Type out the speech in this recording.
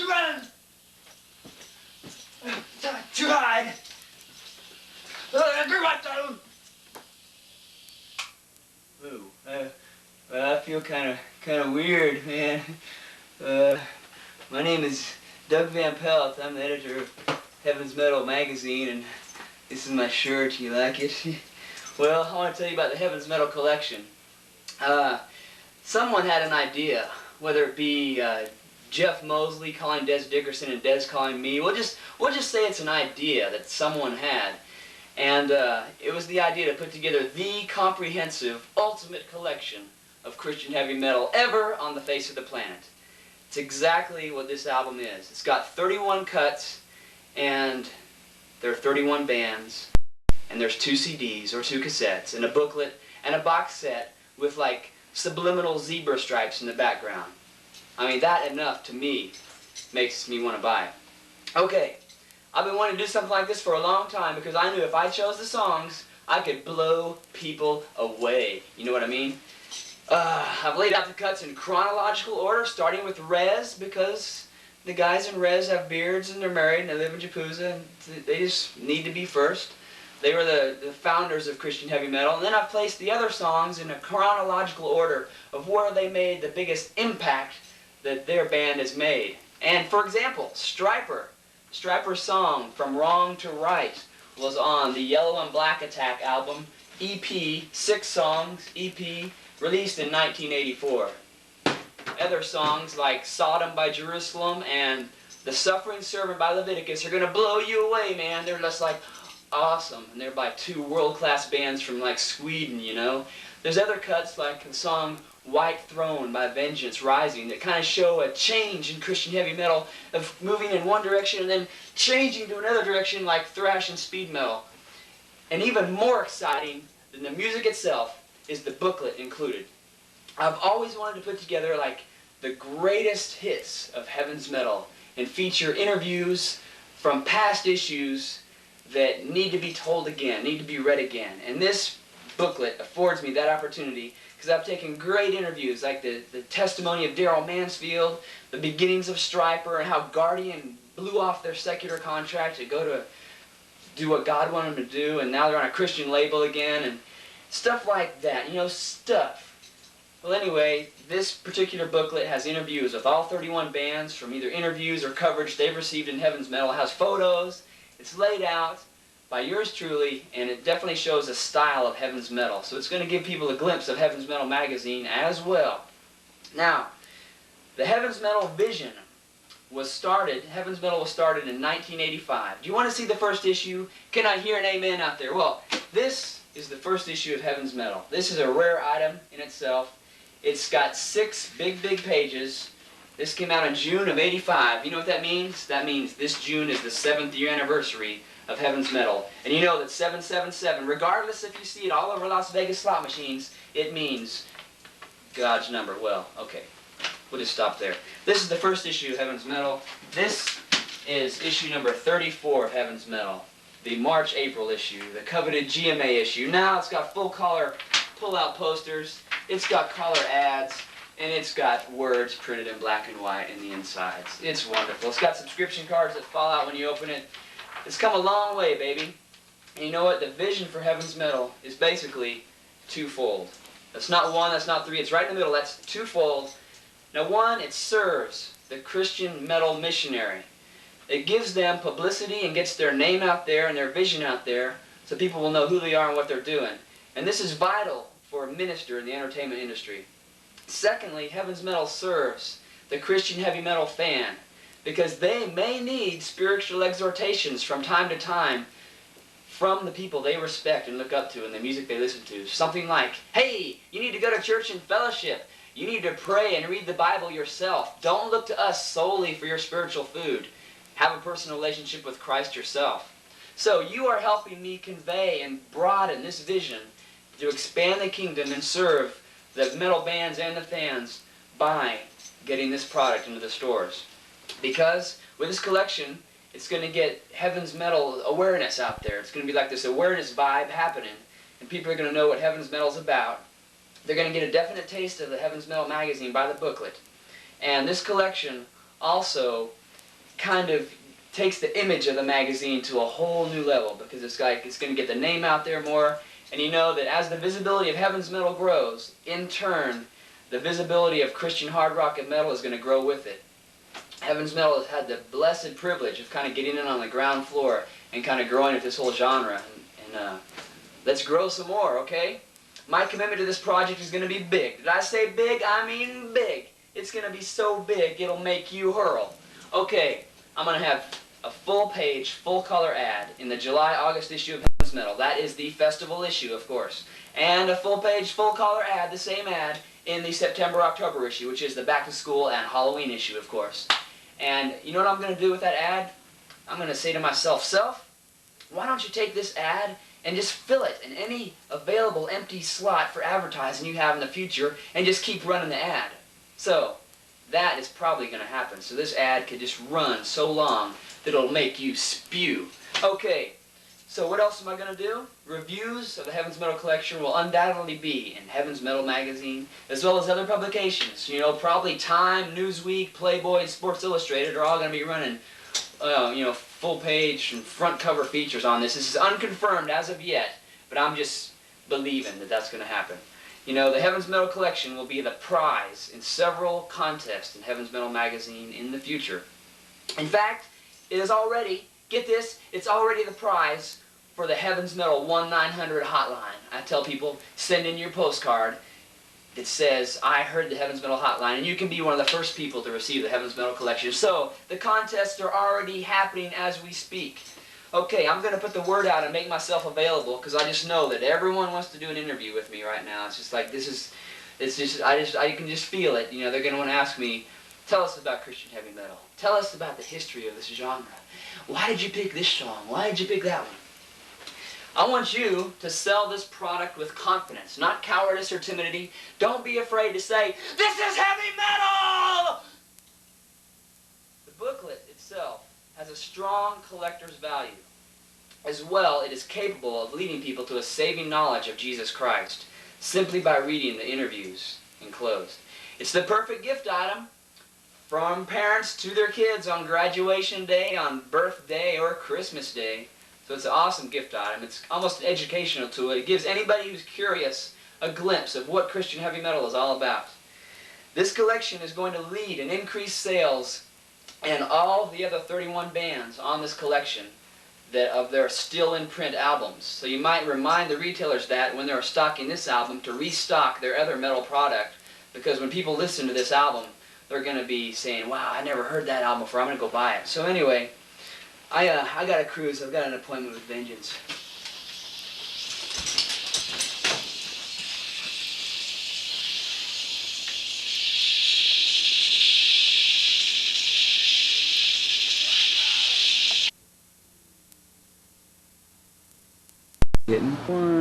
run. To hide. Ooh, well, I feel kind of weird, man. My name is Doug Van Pelt. I'm the editor of Heaven's Metal magazine, and this is my shirt. You like it? Well, I want to tell you about the Heaven's Metal collection. Someone had an idea, whether it be Jeff Mosley calling Des Dickerson and Des calling me. We'll just say it's an idea that someone had. And it was the idea to put together the comprehensive, ultimate collection of Christian heavy metal ever on the face of the planet. It's exactly what this album is. It's got 31 cuts, and there are 31 bands, and there's 2 CDs or 2 cassettes, and a booklet, and a box set with like subliminal zebra stripes in the background. I mean, that enough to me makes me want to buy it. Okay. I've been wanting to do something like this for a long time because I knew if I chose the songs, I could blow people away. You know what I mean? I've laid out the cuts in chronological order, starting with Rez, because the guys in Rez have beards and they're married and they live in Japuza, and they just need to be first. They were the founders of Christian heavy metal. And then I've placed the other songs in a chronological order of where they made the biggest impact that their band has made. And for example, Stryper's song, From Wrong to Right, was on the Yellow and Black Attack album, EP, 6 songs, EP, released in 1984. Other songs like Sodom by Jerusalem and The Suffering Servant by Leviticus are going to blow you away, man. They're just like awesome. And they're by 2 world-class bands from like Sweden, you know. There's other cuts like the song White Throne by Vengeance Rising that kind of show a change in Christian heavy metal of moving in one direction and then changing to another direction like thrash and speed metal. And even more exciting than the music itself is the booklet included. I've always wanted to put together like the greatest hits of Heaven's Metal and feature interviews from past issues that need to be told again, need to be read again. And this booklet affords me that opportunity because I've taken great interviews like the testimony of Daryl Mansfield, the beginnings of Stryper, and how Guardian blew off their secular contract to go to do what God wanted them to do, and now they're on a Christian label again, and stuff like that, you know, stuff. Well, anyway, this particular booklet has interviews with all 31 bands from either interviews or coverage they've received in Heaven's Metal. It has photos, it's laid out by yours truly, and it definitely shows a style of Heaven's Metal. So it's going to give people a glimpse of Heaven's Metal magazine as well. Now, the Heaven's Metal vision was started, Heaven's Metal was started in 1985. Do you want to see the first issue? Can I hear an amen out there? Well, this is the first issue of Heaven's Metal. This is a rare item in itself. It's got 6 big pages. This came out in June of '85. You know what that means? That means this June is the 7th year anniversary of Heaven's Metal. And you know that 777, regardless if you see it all over Las Vegas slot machines, it means God's number. Well, okay, we'll just stop there. This is the first issue of Heaven's Metal. This is issue number 34 of Heaven's Metal, the March-April issue, the coveted GMA issue. Now it's got full color pull-out posters, it's got color ads, and it's got words printed in black and white in the insides. It's wonderful. It's got subscription cards that fall out when you open it. It's come a long way, baby. And you know what? The vision for Heaven's Metal is basically twofold. That's not 1, that's not 3, it's right in the middle. That's twofold. Now 1, it serves the Christian metal missionary. It gives them publicity and gets their name out there and their vision out there so people will know who they are and what they're doing. And this is vital for a minister in the entertainment industry. Secondly, Heaven's Metal serves the Christian heavy metal fan, because they may need spiritual exhortations from time to time from the people they respect and look up to and the music they listen to. Something like, hey, you need to go to church and fellowship. You need to pray and read the Bible yourself. Don't look to us solely for your spiritual food. Have a personal relationship with Christ yourself. So you are helping me convey and broaden this vision to expand the kingdom and serve the metal bands and the fans by getting this product into the stores. Because with this collection, it's going to get Heaven's Metal awareness out there. It's going to be like this awareness vibe happening, and people are going to know what Heaven's Metal is about. They're going to get a definite taste of the Heaven's Metal magazine by the booklet. And this collection also kind of takes the image of the magazine to a whole new level, because it's going to get the name out there more, and you know that as the visibility of Heaven's Metal grows, in turn, the visibility of Christian hard rock and metal is going to grow with it. Heaven's Metal has had the blessed privilege of kind of getting in on the ground floor and kind of growing with this whole genre, and let's grow some more, okay? My commitment to this project is going to be big. Did I say big? I mean big. It's going to be so big, it'll make you hurl. Okay, I'm going to have a full-page, full-color ad in the July-August issue of Heaven's Metal. That is the festival issue, of course. And a full-page, full-color ad, the same ad, in the September-October issue, which is the back-to-school and Halloween issue, of course. And you know what I'm going to do with that ad? I'm going to say to myself, self, why don't you take this ad and just fill it in any available empty slot for advertising you have in the future and just keep running the ad. So, that is probably going to happen. So this ad could just run so long that it'll make you spew. Okay, so what else am I going to do? Reviews of the Heaven's Metal collection will undoubtedly be in Heaven's Metal magazine, as well as other publications. You know, probably Time, Newsweek, Playboy, and Sports Illustrated are all going to be running, you know, full-page and front-cover features on this. This is unconfirmed as of yet, but I'm just believing that that's going to happen. You know, the Heaven's Metal collection will be the prize in several contests in Heaven's Metal magazine in the future. In fact, it is already, get this, it's already the prize for the Heaven's Metal 1-900 hotline. I tell people, send in your postcard that says, I heard the Heaven's Metal hotline, and you can be one of the first people to receive the Heaven's Metal collection. So, the contests are already happening as we speak. Okay, I'm going to put the word out and make myself available, because I just know that everyone wants to do an interview with me right now. It's just like, I can just feel it. You know, they're going to want to ask me, tell us about Christian heavy metal. Tell us about the history of this genre. Why did you pick this song? Why did you pick that one? I want you to sell this product with confidence, not cowardice or timidity. Don't be afraid to say, this is heavy metal! The booklet itself has a strong collector's value. As well, it is capable of leading people to a saving knowledge of Jesus Christ, simply by reading the interviews enclosed. It's the perfect gift item from parents to their kids on graduation day, on birthday, or Christmas day. So it's an awesome gift item. It's almost an educational tool. It gives anybody who's curious a glimpse of what Christian heavy metal is all about. This collection is going to lead and increase sales and all the other 31 bands on this collection of their still-in-print albums. So you might remind the retailers that when they're stocking this album to restock their other metal product, because when people listen to this album, they're going to be saying, wow, I never heard that album before, I'm going to go buy it. So anyway, I got a cruise. I've got an appointment with Vengeance. Getting one.